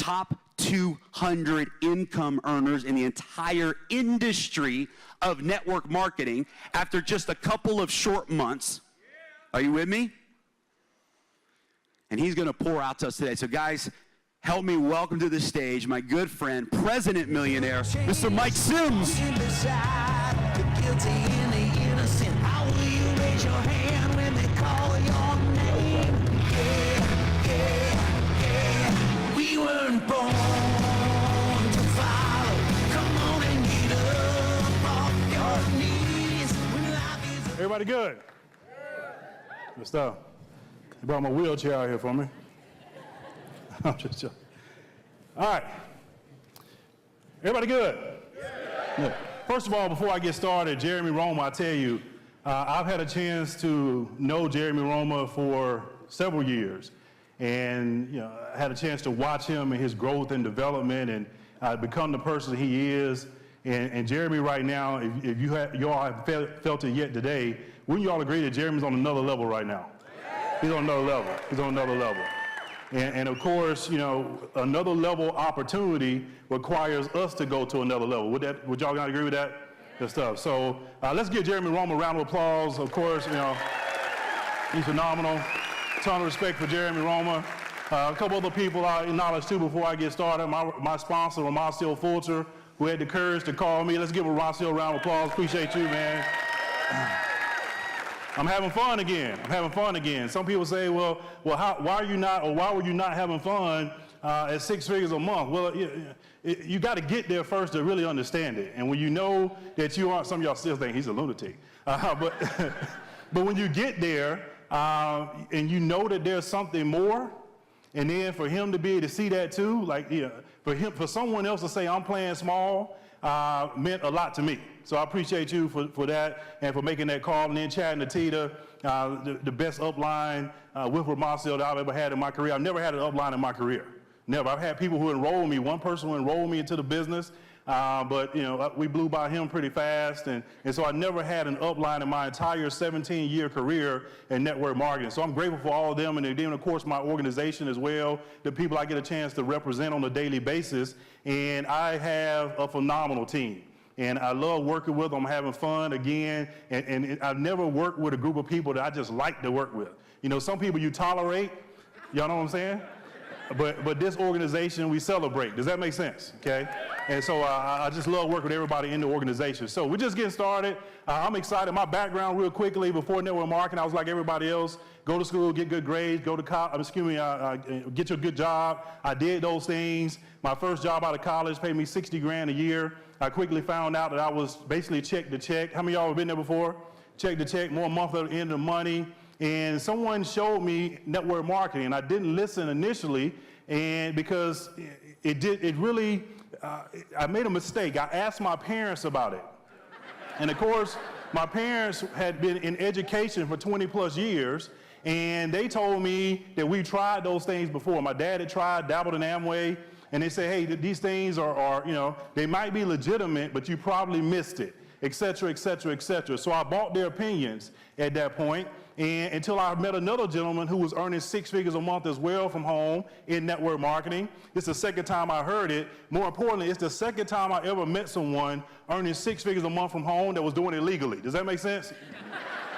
top 200 income earners in the entire industry of network marketing after just a couple of short months. Are you with me? And he's going to pour out to us today. So guys, help me welcome to the stage my good friend, President Millionaire, Mr. Mike Sims. We weren't born to follow. Come on and get up off your knees. Everybody good? Good stuff. You brought my wheelchair out here for me. I'm just joking. All right. Everybody good? Yeah. First of all, before I get started, Jeremy Roma, I tell you, I've had a chance to know Jeremy Roma for several years. And I had a chance to watch him and his growth and development and become the person he is. And Jeremy right now, if you all have felt it yet today, wouldn't you all agree that Jeremy's on another level right now? He's on another level. He's on another level. And of course, another level opportunity requires us to go to another level. Would y'all not agree with that? Good stuff. So let's give Jeremy Roma a round of applause. Of course, he's phenomenal. Ton of respect for Jeremy Roma. A couple other people I acknowledge too before I get started. My sponsor, Ramasio Fulcher, who had the courage to call me. Let's give Ramasio a round of applause. Appreciate you, man. I'm having fun again. Some people say, why were you not having fun at 6 figures a month? Well, you got to get there first to really understand it. And when you know that you aren't, some of y'all still think he's a lunatic. But when you get there and you know that there's something more, and then for him to be able to see that too, for someone else to say I'm playing small, meant a lot to me. So I appreciate you for that and for making that call. And then chatting to Tita, the best upline with Ramasio that I've ever had in my career. I've never had an upline in my career. Never. I've had people who enrolled me, one person who enrolled me into the business, but we blew by him pretty fast. And so I never had an upline in my entire 17-year career in network marketing. So I'm grateful for all of them. And then, of course, my organization as well, the people I get a chance to represent on a daily basis. And I have a phenomenal team. And I love working with them, having fun again. And I've never worked with a group of people that I just like to work with. Some people you tolerate, y'all know what I'm saying? But this organization, we celebrate. Does that make sense? Okay? And so I just love working with everybody in the organization. So we're just getting started. I'm excited. My background real quickly, before network marketing, I was like everybody else. Go to school, get good grades, get you a good job. I did those things. My first job out of college paid me $60 grand a year. I quickly found out that I was basically check to check. How many of y'all have been there before? Check to check, more month at the end of the money. And someone showed me network marketing, and I didn't listen initially, and because I made a mistake. I asked my parents about it. And of course, my parents had been in education for 20 plus years, and they told me that we tried those things before. My dad had tried, dabbled in Amway, and they said, hey, these things are they might be legitimate, but you probably missed it, et cetera, et cetera, et cetera. So I bought their opinions at that point, and until I met another gentleman who was earning 6 figures a month as well from home in network marketing. It's the second time I heard it. More importantly, it's the second time I ever met someone earning 6 figures a month from home that was doing it legally. Does that make sense?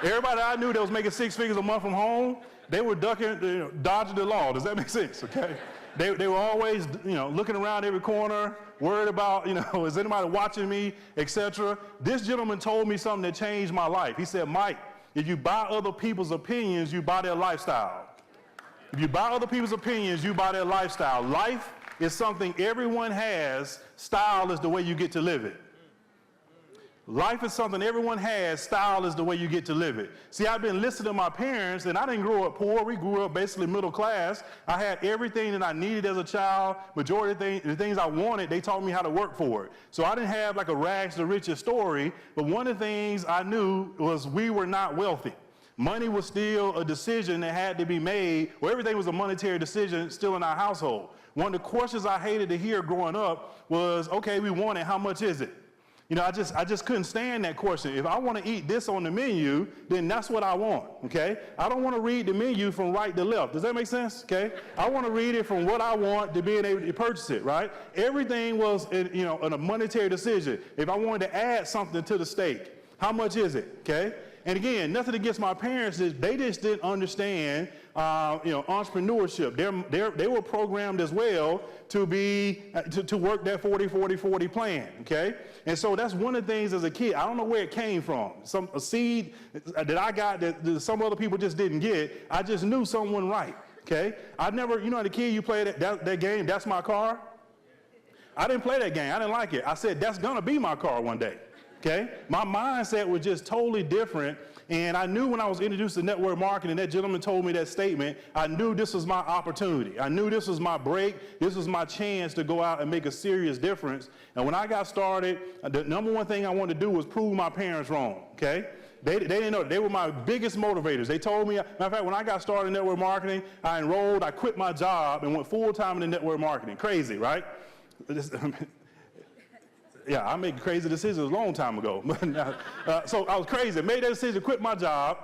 Everybody I knew that was making 6 figures a month from home, they were dodging the law. Does that make sense? Okay. They were always, looking around every corner, worried about, is anybody watching me, etc. This gentleman told me something that changed my life. He said, Mike, if you buy other people's opinions, you buy their lifestyle. If you buy other people's opinions, you buy their lifestyle. Life is something everyone has. Style is the way you get to live it. Life is something everyone has. Style is the way you get to live it. See, I've been listening to my parents, and I didn't grow up poor. We grew up basically middle class. I had everything that I needed as a child. Majority of the things I wanted, they taught me how to work for it. So I didn't have like a rags to riches story, but one of the things I knew was we were not wealthy. Money was still a decision that had to be made, or everything was a monetary decision still in our household. One of the questions I hated to hear growing up was, okay, we want it, how much is it? You know, I just couldn't stand that question. If I want to eat this on the menu, then that's what I want, okay? I don't want to read the menu from right to left. Does that make sense, okay? I want to read it from what I want to being able to purchase it, right? Everything was, in a monetary decision. If I wanted to add something to the steak, how much is it, okay? And again, nothing against my parents, they just didn't understand, entrepreneurship. They were programmed as well to be, to work that 40-40-40 plan, okay? And so that's one of the things as a kid, I don't know where it came from. A seed that I got that some other people just didn't get, I just knew something wasn't right, okay? I never, as a kid, you played that game, That's My Car? I didn't play that game, I didn't like it. I said, that's gonna be my car one day. Okay? My mindset was just totally different, and I knew when I was introduced to network marketing, that gentleman told me that statement, I knew this was my opportunity. I knew this was my break, this was my chance to go out and make a serious difference. And when I got started, the number one thing I wanted to do was prove my parents wrong, okay? They didn't know. They were my biggest motivators. They told me, matter of fact, when I got started in network marketing, I enrolled, I quit my job and went full-time into network marketing. Crazy, right? Yeah, I made crazy decisions a long time ago. So I was crazy. Made that decision, quit my job,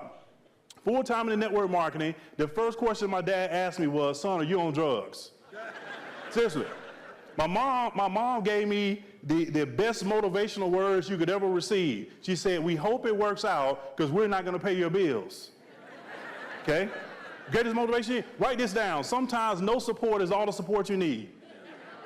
full-time in network marketing. The first question my dad asked me was, son, are you on drugs? Seriously. My mom gave me the best motivational words you could ever receive. She said, we hope it works out because we're not going to pay your bills. Okay? Greatest motivation? Write this down. Sometimes no support is all the support you need.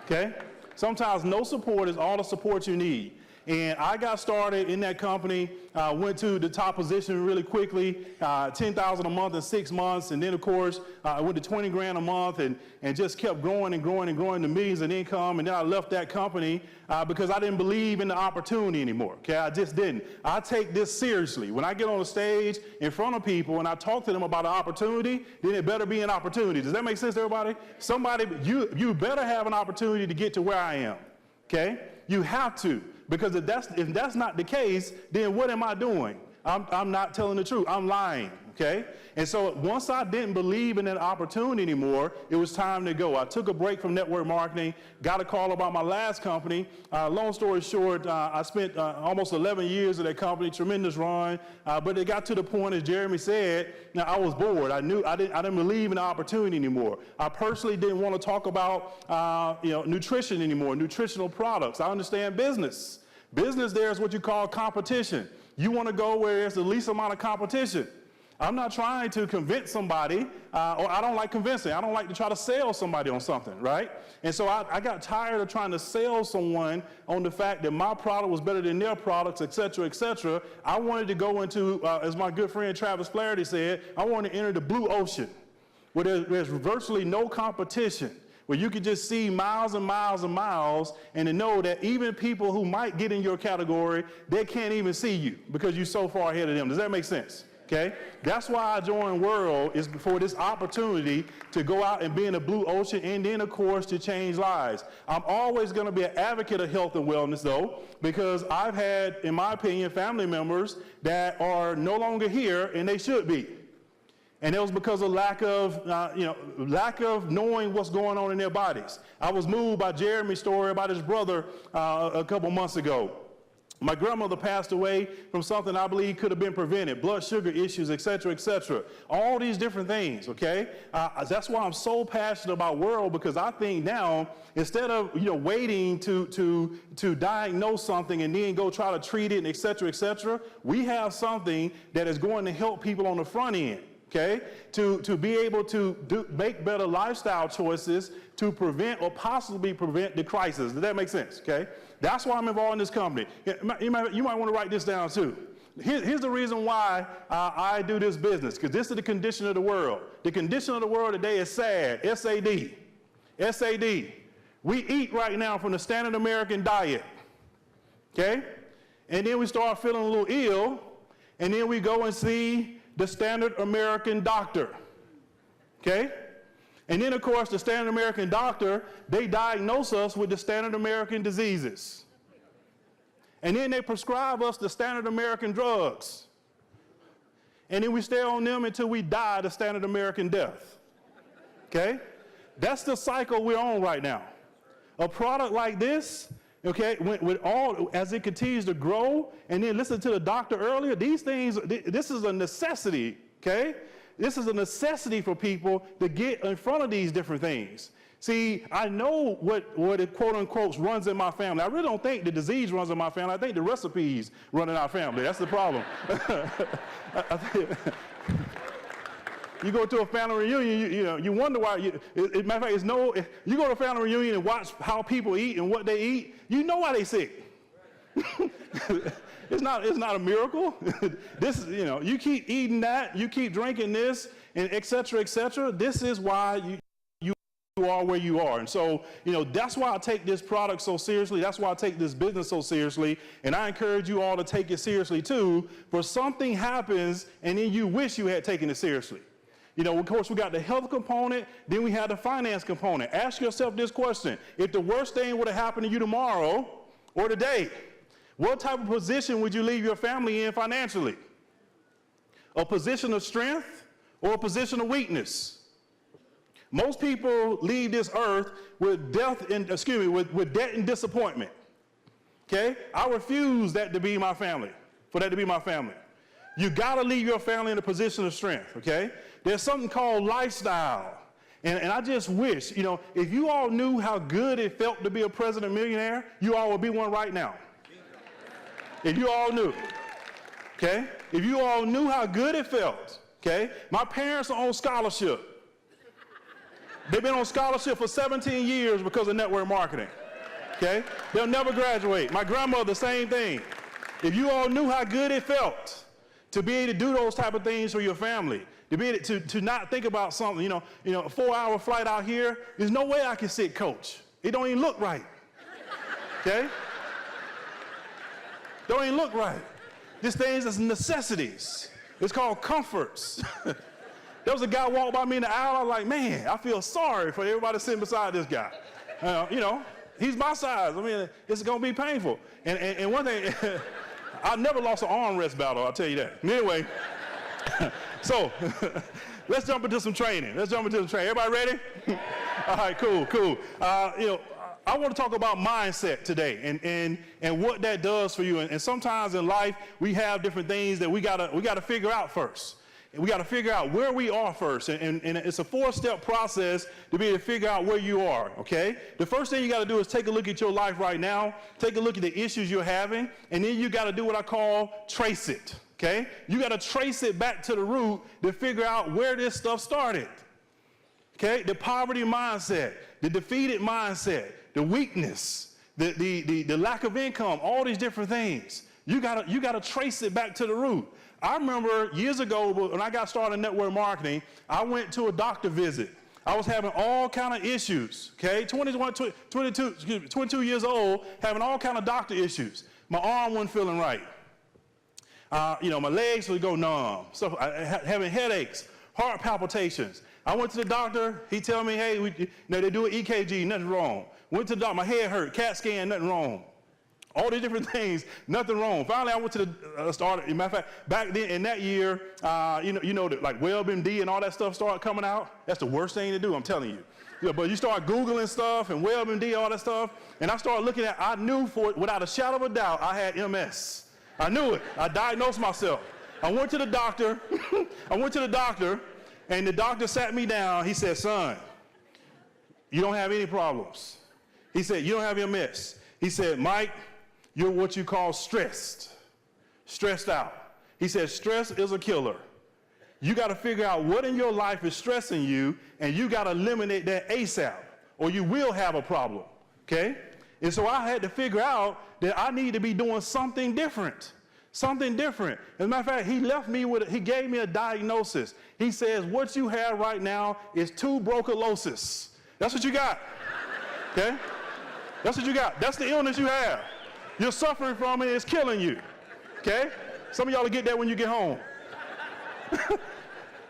Okay? Sometimes no support is all the support you need. And I got started in that company, went to the top position really quickly, $10,000 a month in 6 months. And then, of course, I went to 20 grand a month and just kept growing and growing and growing to millions in income. And then I left that company because I didn't believe in the opportunity anymore. Okay, I just didn't. I take this seriously. When I get on the stage in front of people and I talk to them about an opportunity, then it better be an opportunity. Does that make sense to everybody? You better have an opportunity to get to where I am. Okay? You have to. Because if that's not the case, then what am I doing? I'm not telling the truth. I'm lying, okay? And so once I didn't believe in that opportunity anymore, it was time to go. I took a break from network marketing, got a call about my last company. Long story short, I spent almost 11 years at that company, tremendous run, but it got to the point, as Jeremy said, now I was bored. I didn't believe in the opportunity anymore. I personally didn't want to talk about nutrition anymore, nutritional products. I understand business. Business there is what you call competition. You want to go where there's the least amount of competition. I'm not trying to convince somebody, or I don't like convincing. I don't like to try to sell somebody on something, right? And so I got tired of trying to sell someone on the fact that my product was better than their products, et cetera, et cetera. I wanted to go into, as my good friend Travis Flaherty said, I wanted to enter the blue ocean, where there's virtually no competition, where you could just see miles and miles and miles and to know that even people who might get in your category, they can't even see you because you're so far ahead of them. Does that make sense? Okay? That's why I joined World, is for this opportunity to go out and be in the blue ocean and then, of course, to change lives. I'm always going to be an advocate of health and wellness, though, because I've had, in my opinion, family members that are no longer here and they should be. And it was because of lack of knowing what's going on in their bodies. I was moved by Jeremy's story about his brother a couple months ago. My grandmother passed away from something I believe could have been prevented, blood sugar issues, et cetera, all these different things, okay? That's why I'm so passionate about World, because I think now, instead of waiting to diagnose something and then go try to treat it, et cetera, we have something that is going to help people on the front end. Okay, to be able to make better lifestyle choices to prevent or possibly prevent the crisis. Does that make sense? Okay, that's why I'm involved in this company. You might want to write this down too. Here's the reason why I do this business, because this is the condition of the world. The condition of the world today is sad. S-A-D. S-A-D. We eat right now from the standard American diet. Okay, and then we start feeling a little ill, and then we go and see the standard American doctor, okay? And then, of course, the standard American doctor, they diagnose us with the standard American diseases. And then they prescribe us the standard American drugs. And then we stay on them until we die the standard American death, okay? That's the cycle we're on right now. A product like this Okay, as it continues to grow, and then listen to the doctor earlier, these things, this is a necessity, okay? This is a necessity for people to get in front of these different things. See, I know what it quote unquote runs in my family. I really don't think the disease runs in my family. I think the recipes run in our family. That's the problem. You go to a family reunion, you wonder why. Matter of fact, you go to a family reunion and watch how people eat and what they eat, you know why they sick. It's not a miracle. This, you keep eating that, you keep drinking this, and et cetera, et cetera. This is why you are where you are. And so, that's why I take this product so seriously. That's why I take this business so seriously. And I encourage you all to take it seriously too. For something happens and then you wish you had taken it seriously. Of course, we got the health component, then we have the finance component. Ask yourself this question. If the worst thing would have happened to you tomorrow or today, what type of position would you leave your family in financially? A position of strength or a position of weakness? Most people leave this earth with debt and disappointment. Okay? I refuse that to be my family, for that to be my family. You got to leave your family in a position of strength, okay? There's something called lifestyle. And I just wish, if you all knew how good it felt to be a president millionaire, you all would be one right now. If you all knew, okay? If you all knew how good it felt, okay? My parents are on scholarship. They've been on scholarship for 17 years because of network marketing, okay? They'll never graduate. My grandmother, same thing. If you all knew how good it felt to be able to do those type of things for your family, to be able to not think about something, a 4-hour flight out here, there's no way I can sit coach. It don't even look right, okay? Don't even look right. This thing is necessities. It's called comforts. There was a guy walked by me in the aisle, I was like, man, I feel sorry for everybody sitting beside this guy. He's my size. I mean, it's gonna be painful. And one thing, I never lost an armrest battle, I'll tell you that. Anyway, so let's jump into some training. Everybody ready? All right, cool. I want to talk about mindset today and what that does for you. And sometimes in life, we have different things that we gotta figure out first. We got to figure out where we are first, and it's a 4-step process to be able to figure out where you are, okay? The first thing you got to do is take a look at your life right now, take a look at the issues you're having, and then you got to do what I call trace it, okay? You got to trace it back to the root to figure out where this stuff started, okay? The poverty mindset, the defeated mindset, the weakness, the lack of income, all these different things. You got to trace it back to the root. I remember years ago when I got started in network marketing, I went to a doctor visit. I was having all kind of issues, okay? 22 years old, having all kind of doctor issues. My arm wasn't feeling right. My legs would go numb. So having headaches, heart palpitations. I went to the doctor. He tell me, hey, they do an EKG, nothing wrong. Went to the doctor, my head hurt, CAT scan, nothing wrong. All these different things, nothing wrong. Finally, I went to the started. As a matter of fact, back then in that year, like WebMD and all that stuff started coming out. That's the worst thing to do, I'm telling you. But you start Googling stuff and WebMD, all that stuff, and I started looking at. I knew without a shadow of a doubt, I had MS. I knew it. I diagnosed myself. I went to the doctor. And the doctor sat me down. He said, "Son, you don't have any problems." He said, "You don't have MS." He said, "Mike, you're what you call stressed out." He said, "Stress is a killer. You got to figure out what in your life is stressing you, and you got to eliminate that ASAP, or you will have a problem," okay? And so I had to figure out that I need to be doing something different. As a matter of fact, he gave me a diagnosis. He says, what you have right now is tuberculosis. That's what you got, okay? That's what you got. That's the illness you have. You're suffering from it. It's killing you. Okay? Some of y'all will get that when you get home.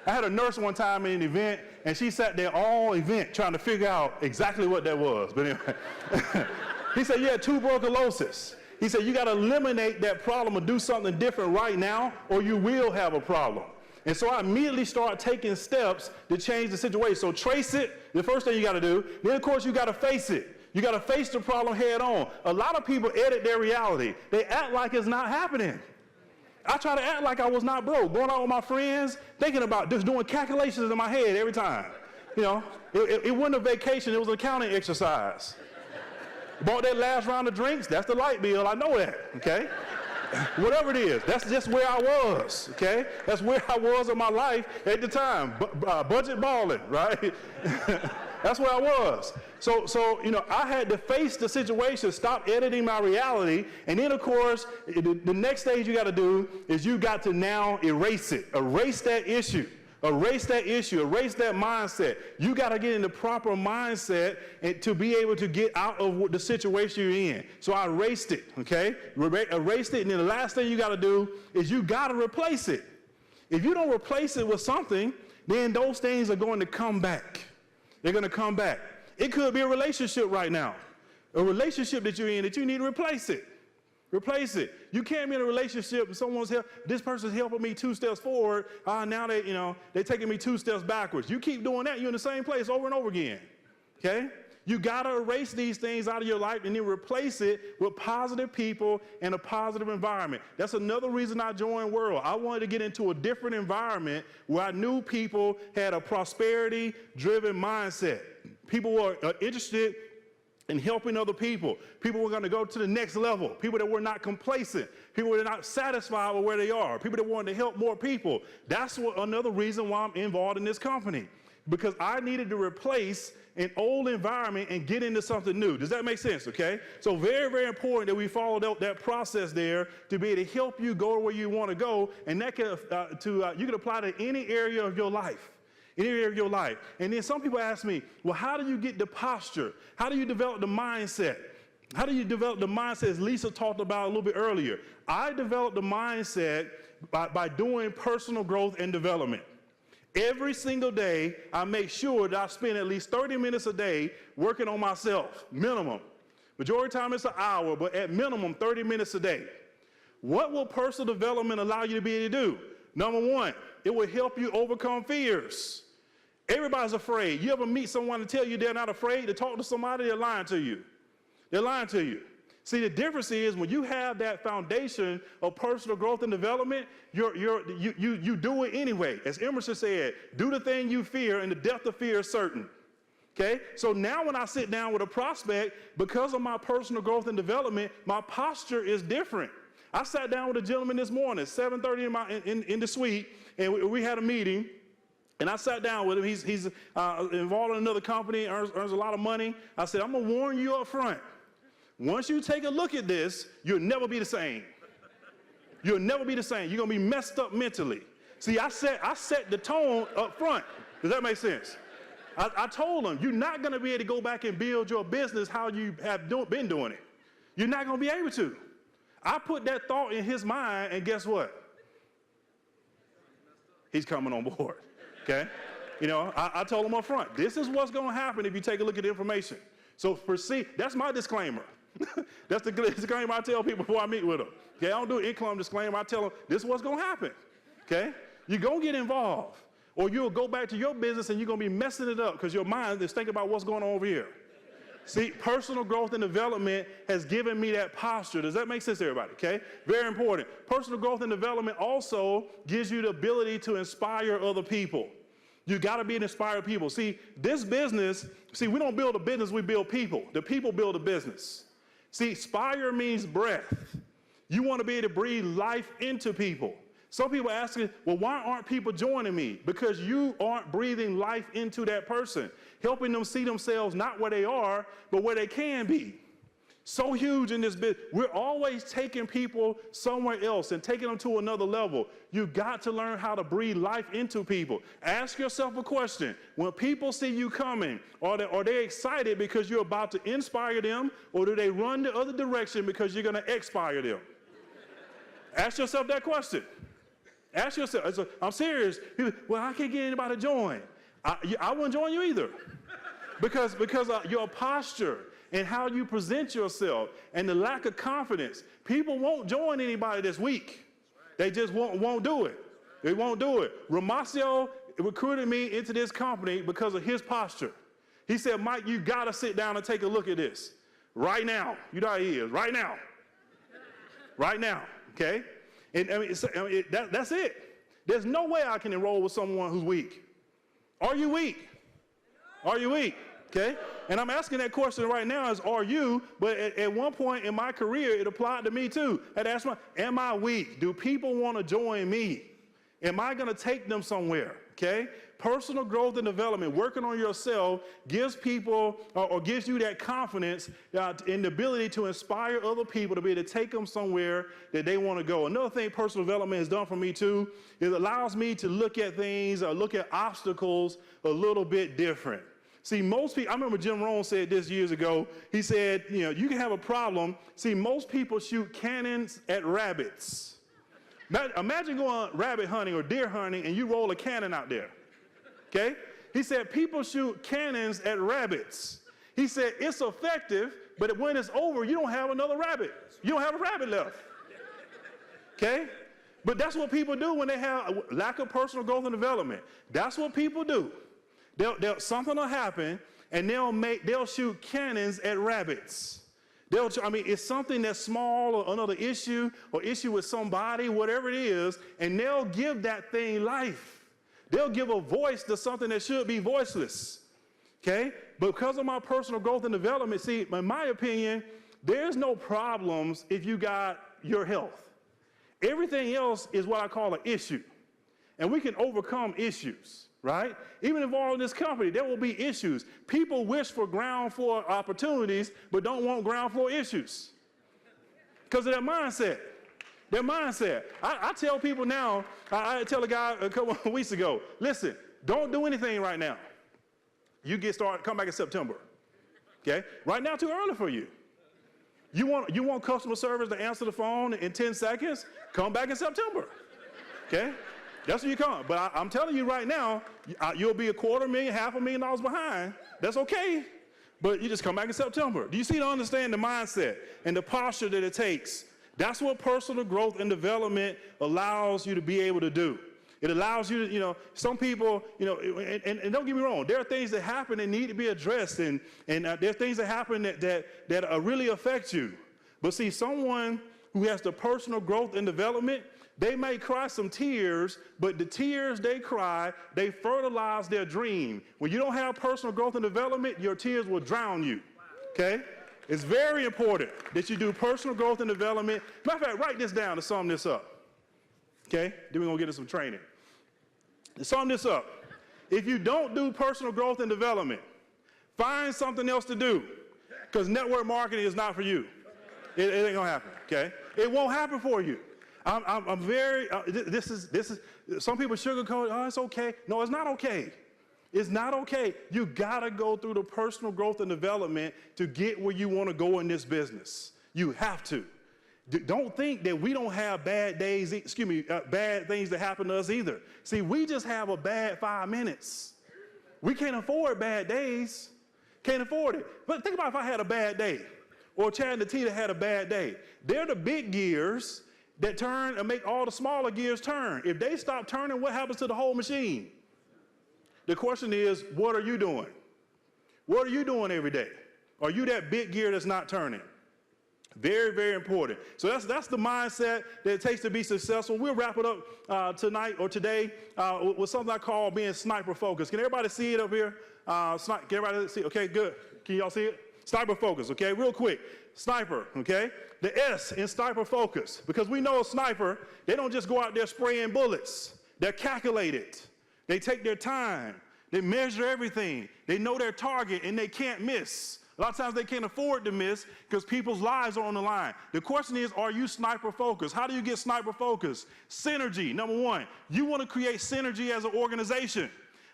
I had a nurse one time in an event, and she sat there all event trying to figure out exactly what that was. But anyway, he said, "Yeah, tuberculosis." He said, "You got to eliminate that problem and do something different right now, or you will have a problem." And so I immediately started taking steps to change the situation. So trace it, the first thing you got to do. Then, of course, you got to face it. You got to face the problem head on. A lot of people edit their reality. They act like it's not happening. I try to act like I was not broke, going out with my friends, thinking about just doing calculations in my head every time. You know, it wasn't a vacation, it was an accounting exercise. Bought that last round of drinks, that's the light bill, I know that, okay? Whatever it is, that's just where I was, okay? That's where I was in my life at the time, budget balling, right? That's where I was. So, you know, I had to face the situation, stop editing my reality, and then, of course, the next stage you got to do is you got to now erase it. Erase that issue. Erase that issue. Erase that mindset. You got to get in the proper mindset and to be able to get out of the situation you're in. So I erased it, okay? Erased it, and then the last thing you got to do is you got to replace it. If you don't replace it with something, then those things are going to come back. They're going to come back. It could be a relationship right now, a relationship that you're in that you need to replace it. Replace it. You can't be in a relationship and this person's helping me 2 steps forward. Now they're taking me 2 steps backwards. You keep doing that, you're in the same place over and over again. Okay? You got to erase these things out of your life and then replace it with positive people and a positive environment. That's another reason I joined World. I wanted to get into a different environment where I knew people had a prosperity-driven mindset. People were interested in helping other people. People were going to go to the next level. People that were not complacent. People that were not satisfied with where they are. People that wanted to help more people. That's another reason why I'm involved in this company. Because I needed to replace an old environment and get into something new. Does that make sense, okay? So very, very important that we follow that process there to be able to help you go where you want to go, and that can, you can apply to any area of your life. Any area of your life. And then some people ask me, well, how do you get the posture? How do you develop the mindset? How do you develop the mindset, as Lisa talked about a little bit earlier? I developed the mindset by doing personal growth and development. Every single day, I make sure that I spend at least 30 minutes a day working on myself, minimum. Majority of the time it's an hour, but at minimum 30 minutes a day. What will personal development allow you to be able to do? Number one, it will help you overcome fears. Everybody's afraid. You ever meet someone and tell you they're not afraid to talk to somebody? They're lying to you. They're lying to you. See, the difference is when you have that foundation of personal growth and development, you do it anyway. As Emerson said, do the thing you fear, and the death of fear is certain. Okay? So now when I sit down with a prospect, because of my personal growth and development, my posture is different. I sat down with a gentleman this morning, 7:30 in the suite, and we had a meeting. And I sat down with him. He's involved in another company, earns a lot of money. I said, I'm going to warn you up front. Once you take a look at this, you'll never be the same. You'll never be the same. You're going to be messed up mentally. See, I set the tone up front. Does that make sense? I told him, you're not going to be able to go back and build your business how you have been doing it. You're not going to be able to. I put that thought in his mind, and guess what? He's coming on board. Okay? You know, I told him up front, this is what's going to happen if you take a look at the information. So proceed. That's my disclaimer. That's the disclaimer I tell people before I meet with them. Okay? I don't do an income disclaimer. I tell them, this is what's going to happen. Okay? You're going to get involved. Or you'll go back to your business and you're going to be messing it up because your mind is thinking about what's going on over here. See, personal growth and development has given me that posture. Does that make sense to everybody? Okay? Very important. Personal growth and development also gives you the ability to inspire other people. You got to be an inspired people. See, this business, we don't build a business, we build people. The people build a business. See, inspire means breath. You want to be able to breathe life into people. Some people ask me, well, why aren't people joining me? Because you aren't breathing life into that person, helping them see themselves not where they are, but where they can be. So huge in this business. We're always taking people somewhere else and taking them to another level. You've got to learn how to breathe life into people. Ask yourself a question. When people see you coming, are they excited because you're about to inspire them, or do they run the other direction because you're going to expire them? Ask yourself that question. Ask yourself. I'm serious. People, well, I can't get anybody to join. I wouldn't join you either. Because your posture and how you present yourself and the lack of confidence, people won't join anybody that's weak. They just won't do it. They won't do it. Ramasio recruited me into this company because of his posture. He said, Mike, you got to sit down and take a look at this right now. You know how he is, right now. Right now, okay? And I mean, that's it. There's no way I can enroll with someone who's weak. Are you weak? Are you weak? Okay? And I'm asking that question right now is, are you? But at one point in my career, it applied to me too. I had to ask myself, am I weak? Do people want to join me? Am I going to take them somewhere? Okay? Personal growth and development, working on yourself, gives people or gives you that confidence and the ability to inspire other people to be able to take them somewhere that they want to go. Another thing personal development has done for me too, is it allows me to look at things or look at obstacles a little bit different. See, most people, I remember Jim Rohn said this years ago. He said, you know, you can have a problem. See, most people shoot cannons at rabbits. Imagine going rabbit hunting or deer hunting and you roll a cannon out there. Okay? He said, people shoot cannons at rabbits. He said, it's effective, but when it's over, you don't have another rabbit. You don't have a rabbit left. Okay? But that's what people do when they have lack of personal growth and development. That's what people do. Something will happen, and they'll shoot cannons at rabbits. It's something that's small or another issue or issue with somebody, whatever it is, and they'll give that thing life. They'll give a voice to something that should be voiceless. Okay? But because of my personal growth and development, see, in my opinion, there's no problems if you got your health. Everything else is what I call an issue. And we can overcome issues. Right? Even involved in this company, there will be issues. People wish for ground floor opportunities, but don't want ground floor issues because of their mindset. Their mindset. I tell people now, I tell a guy a couple of weeks ago, listen, don't do anything right now. You get started, come back in September. Okay? Right now, too early for you. You want customer service to answer the phone in 10 seconds? Come back in September. Okay? That's when you come. But I'm telling you right now, you'll be $250,000, $500,000 behind. That's okay. But you just come back in September. Do you see to understand the mindset and the posture that it takes? That's what personal growth and development allows you to be able to do. It allows you to, some people, and don't get me wrong, there are things that happen that need to be addressed, and there are things that happen that really affect you. But see, someone who has the personal growth and development, they may cry some tears, but the tears they cry, they fertilize their dream. When you don't have personal growth and development, your tears will drown you, okay? It's very important that you do personal growth and development. Matter of fact, write this down to sum this up, okay? Then we're going to get into some training. To sum this up, if you don't do personal growth and development, find something else to do, because network marketing is not for you. It ain't going to happen, okay? It won't happen for you. I'm very, this is, some people sugarcoat, oh, it's okay. No, it's not okay. It's not okay. You gotta go through the personal growth and development to get where you wanna go in this business. You have to. Don't think that we don't have bad days, bad things that happen to us either. See, we just have a bad 5 minutes. We can't afford bad days. Can't afford it. But think about if I had a bad day, or Chad and Tita had a bad day. They're the big gears that turn and make all the smaller gears turn. If they stop turning, what happens to the whole machine? The question is, what are you doing? What are you doing every day? Are you that big gear that's not turning? Very, very important. So that's the mindset that it takes to be successful. We'll wrap it up tonight or today with something I call being sniper focused. Can everybody see it up here? Can everybody see? Okay, good. Can y'all see it? Sniper focus, okay? Real quick. Sniper, okay? The S in sniper focus, because we know a sniper, they don't just go out there spraying bullets. They're calculated. They take their time. They measure everything. They know their target, and they can't miss. A lot of times they can't afford to miss because people's lives are on the line. The question is, are you sniper focused? How do you get sniper focused? Synergy, number one. You want to create synergy as an organization.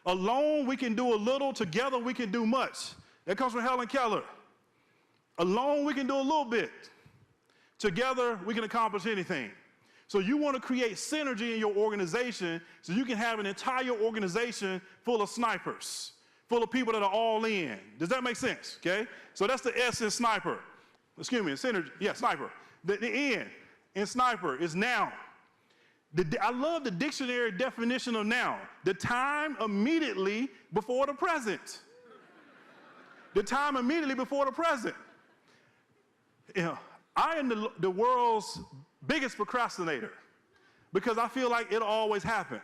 Alone, we can do a little. Together, we can do much. That comes from Helen Keller. Alone, we can do a little bit. Together, we can accomplish anything. So you want to create synergy in your organization so you can have an entire organization full of snipers, full of people that are all in. Does that make sense? Okay? So that's the S in sniper. Excuse me, synergy. Yeah, sniper. The N in sniper is now. I love the dictionary definition of now. The time immediately before the present. The time immediately before the present. You know, I am the world's biggest procrastinator because I feel like it'll always happen.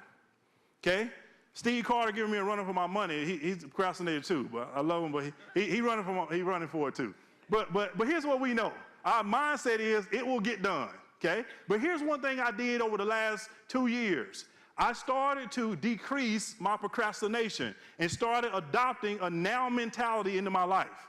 Okay? Steve Carter giving me a running for my money. He's a procrastinator too, but I love him. But he running for it too. But here's what we know. Our mindset is it will get done. Okay? But here's one thing I did over the last 2 years. I started to decrease my procrastination and started adopting a now mentality into my life.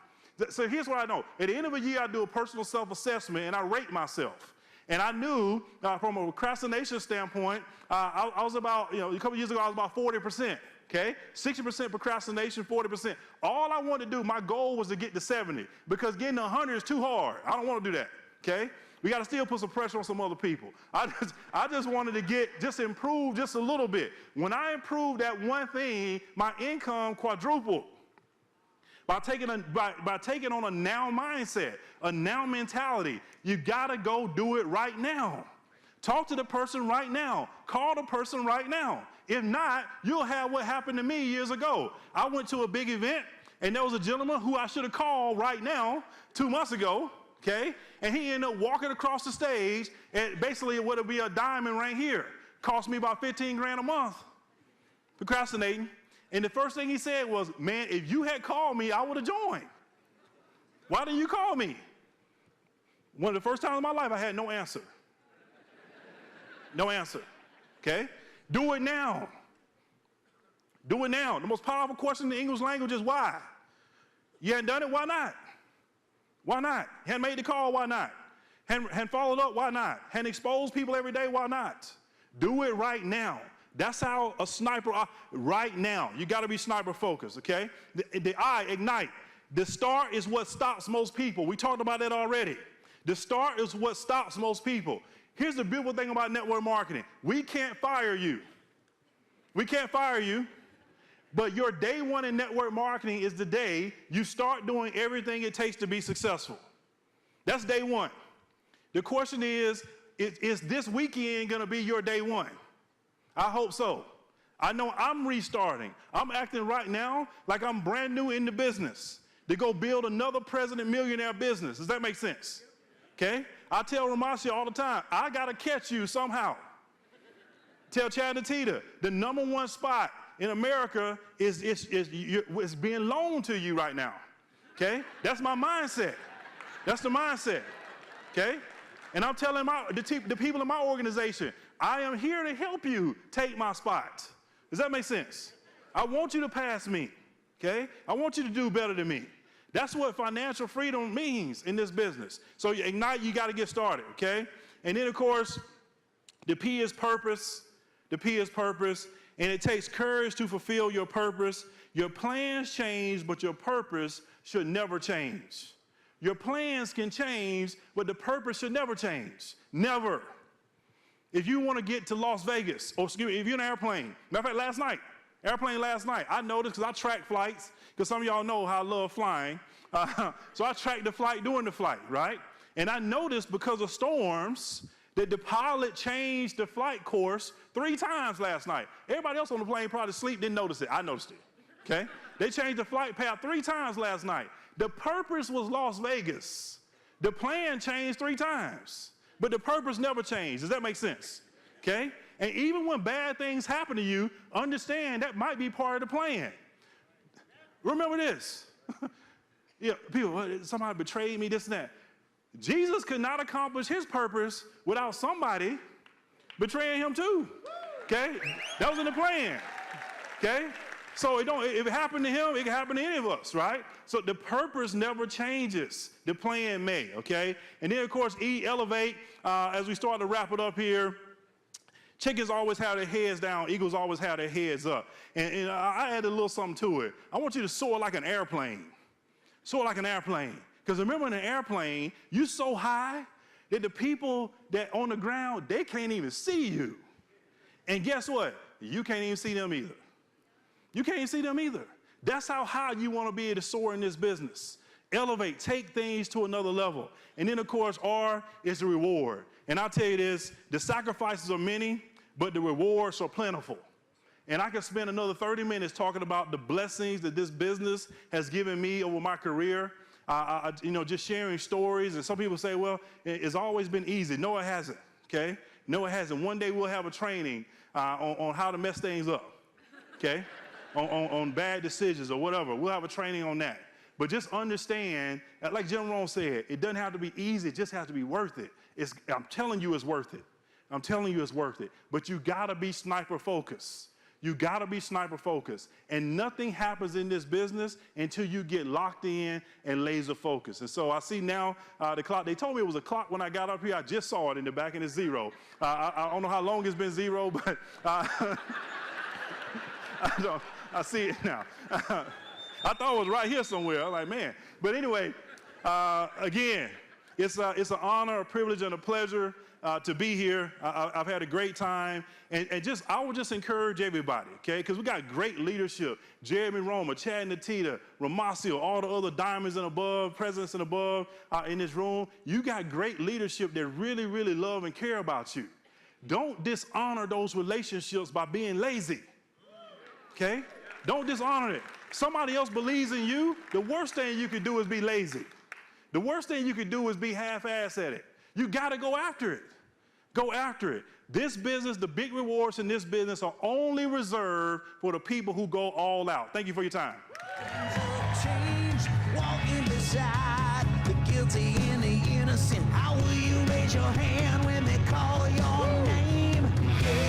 So here's what I know. At the end of a year, I do a personal self-assessment and I rate myself. And I knew from a procrastination standpoint, I was about, a couple years ago, I was about 40%. Okay? 60% procrastination, 40%. All I wanted to do, my goal was to get to 70 because getting to 100 is too hard. I don't want to do that. Okay? We got to still put some pressure on some other people. I just wanted to improve just a little bit. When I improved that one thing, my income quadrupled. By taking on a now mindset, a now mentality, you got to go do it right now. Talk to the person right now. Call the person right now. If not, you'll have what happened to me years ago. I went to a big event, and there was a gentleman who I should have called right now 2 months ago. Okay? And he ended up walking across the stage, and basically it would be a diamond right here. Cost me about 15 grand a month. Procrastinating. And the first thing he said was, man, if you had called me, I would have joined. Why didn't you call me? One of the first times in my life, I had no answer. No answer. Okay? Do it now. Do it now. The most powerful question in the English language is why? You hadn't done it, why not? Why not? Hadn't made the call, why not? Hadn't followed up, why not? Hadn't exposed people every day, why not? Do it right now. That's how a sniper, right now. You got to be sniper focused, okay? The I, ignite. The start is what stops most people. We talked about that already. The start is what stops most people. Here's the beautiful thing about network marketing. We can't fire you. We can't fire you. But your day one in network marketing is the day you start doing everything it takes to be successful. That's day one. The question is this weekend going to be your day one? I hope so. I know I'm restarting. I'm acting right now like I'm brand new in the business to go build another president millionaire business. Does that make sense? Okay? I tell Ramasha all the time, I got to catch you somehow. Tell Chad and Tita, the #1 spot in America is being loaned to you right now. Okay? That's my mindset. That's the mindset. Okay? And I'm telling the people in my organization, I am here to help you take my spot. Does that make sense? I want you to pass me. Okay? I want you to do better than me. That's what financial freedom means in this business. So ignite, you got to get started. Okay? And then, of course, the P is purpose. The P is purpose. And it takes courage to fulfill your purpose. Your plans change, but your purpose should never change. Your plans can change, but the purpose should never change. Never. If you want to get to Las Vegas, or excuse me, if you're in an airplane, matter of fact, last night, I noticed because I track flights, because some of y'all know how I love flying. So I tracked the flight during the flight, right? And I noticed because of storms, that the pilot changed the flight course 3 times last night. Everybody else on the plane probably asleep, didn't notice it. I noticed it, okay? They changed the flight path 3 times last night. The purpose was Las Vegas. The plan changed 3 times, but the purpose never changed. Does that make sense? Okay? And even when bad things happen to you, understand that might be part of the plan. Remember this. People, somebody betrayed me, this and that. Jesus could not accomplish his purpose without somebody betraying him too. Okay? That was in the plan. Okay? So if it happened to him, it can happen to any of us, right? So the purpose never changes. The plan may, okay? And then, of course, E, elevate. As we start to wrap it up here, chickens always have their heads down. Eagles always have their heads up. And I added a little something to it. I want you to soar like an airplane. Soar like an airplane. Because remember, in an airplane, you're so high that the people that on the ground, they can't even see you. And guess what? You can't even see them either. You can't even see them either. That's how high you want to be able to soar in this business. Elevate, take things to another level. And then, of course, R is the reward. And I'll tell you this, the sacrifices are many, but the rewards are plentiful. And I could spend another 30 minutes talking about the blessings that this business has given me over my career. Just sharing stories. And some people say, well, it's always been easy. No, it hasn't, okay? No, it hasn't. One day we'll have a training on how to mess things up, okay? on bad decisions or whatever. We'll have a training on that. But just understand, like Jim Rohn said, it doesn't have to be easy. It just has to be worth it. I'm telling you it's worth it. I'm telling you it's worth it. But you got to be sniper focused. You got to be sniper focused. And nothing happens in this business until you get locked in and laser focused. And so I see now the clock. They told me it was a clock when I got up here. I just saw it in the back and it's 0. I don't know how long it's been 0, but I see it now. I thought it was right here somewhere. I'm like, man. But anyway, again, it's an honor, a privilege, and a pleasure to be here. I've had a great time. And I would just encourage everybody, okay? Because we got great leadership. Jeremy Roma, Chad Natita, Ramasio, all the other diamonds and above, presidents and above in this room. You got great leadership that really, really love and care about you. Don't dishonor those relationships by being lazy, okay? Don't dishonor it. Somebody else believes in you. The worst thing you could do is be lazy. The worst thing you could do is be half-assed at it. You got to go after it. Go after it. This business, the big rewards in this business are only reserved for the people who go all out. Thank you for your time. Change, walking beside the guilty and the innocent. How will you raise your hand?